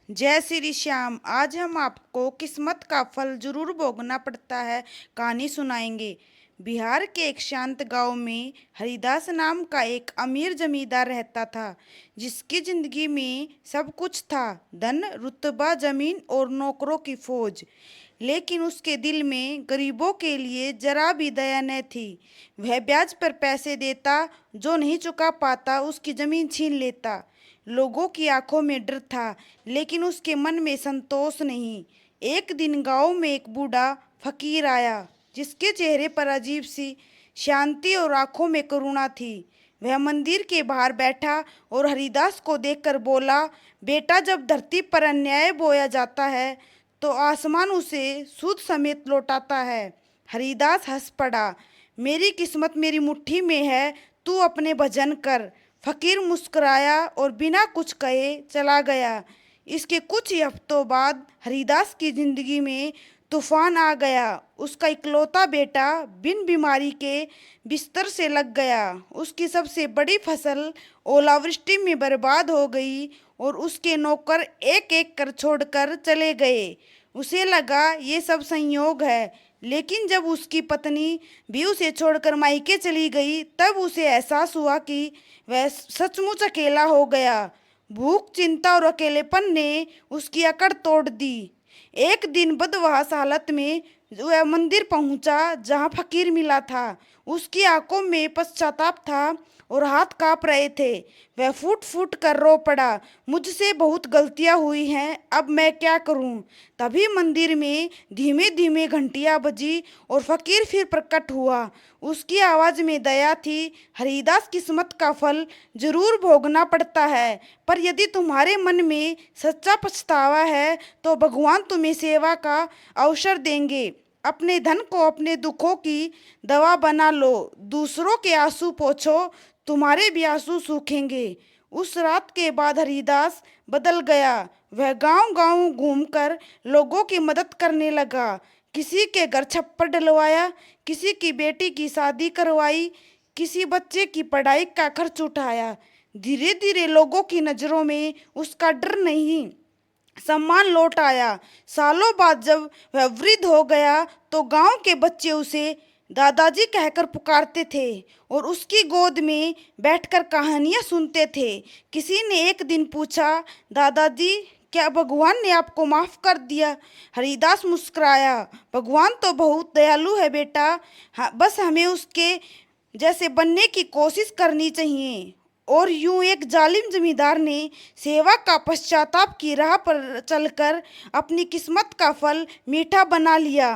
जय श्री श्याम। आज हम आपको किस्मत का फल जरूर भोगना पड़ता है कहानी सुनाएंगे। बिहार के एक शांत गांव में हरिदास नाम का एक अमीर जमींदार रहता था, जिसकी जिंदगी में सब कुछ था, धन, रुतबा, जमीन और नौकरों की फौज। लेकिन उसके दिल में गरीबों के लिए जरा भी दया न थी। वह ब्याज पर पैसे देता, जो नहीं चुका पाता उसकी जमीन छीन लेता। लोगों की आंखों में डर था, लेकिन उसके मन में संतोष नहीं। एक दिन गांव में एक बूढ़ा फकीर आया, जिसके चेहरे पर अजीब सी शांति और आंखों में करुणा थी। वह मंदिर के बाहर बैठा और हरिदास को देखकर बोला, बेटा, जब धरती पर अन्याय बोया जाता है तो आसमान उसे सूद समेत लौटाता है। हरिदास हंस पड़ा, मेरी किस्मत मेरी मुट्ठी में है, तू अपने भजन कर। फकीर मुस्कुराया और बिना कुछ कहे चला गया। इसके कुछ ही हफ्तों बाद हरिदास की जिंदगी में तूफान आ गया। उसका इकलौता बेटा बिन बीमारी के बिस्तर से लग गया। उसकी सबसे बड़ी फसल ओलावृष्टि में बर्बाद हो गई और उसके नौकर एक एक कर छोड़कर चले गए। उसे लगा ये सब संयोग है, लेकिन जब उसकी पत्नी भी उसे छोड़कर मायके चली गई, तब उसे एहसास हुआ कि वह सचमुच अकेला हो गया। भूख, चिंता और अकेलेपन ने उसकी अकड़ तोड़ दी। एक दिन बदहवास हालत में वह मंदिर पहुंचा, जहां फकीर मिला था। उसकी आंखों में पश्चाताप था और हाथ कांप रहे थे। वह फूट फूट कर रो पड़ा, मुझसे बहुत गलतियां हुई हैं, अब मैं क्या करूं। तभी मंदिर में धीमे धीमे घंटियां बजी और फकीर फिर प्रकट हुआ। उसकी आवाज में दया थी। हरिदास, किस्मत का फल जरूर भोगना पड़ता है, पर यदि तुम्हारे मन में सच्चा पछतावा है तो भगवान तुम्हें सेवा का अवसर देंगे। अपने धन को अपने दुखों की दवा बना लो, दूसरों के आंसू पोंछो, तुम्हारे भी आंसू सूखेंगे। उस रात के बाद हरिदास बदल गया। वह गांव गांव घूमकर लोगों की मदद करने लगा। किसी के घर छप्पर डलवाया, किसी की बेटी की शादी करवाई, किसी बच्चे की पढ़ाई का खर्च उठाया। धीरे धीरे लोगों की नज़रों में उसका डर नहीं, सम्मान लौट आया। सालों बाद जब वह वृद्ध हो गया तो गांव के बच्चे उसे दादाजी कहकर पुकारते थे और उसकी गोद में बैठकर कहानियां सुनते थे। किसी ने एक दिन पूछा, दादाजी, क्या भगवान ने आपको माफ कर दिया? हरिदास मुस्कुराया, भगवान तो बहुत दयालु है बेटा, हाँ, बस हमें उसके जैसे बनने की कोशिश करनी चाहिए। और यूं एक जालिम जमींदार ने सेवा का पश्चाताप की राह पर चलकर अपनी किस्मत का फल मीठा बना लिया।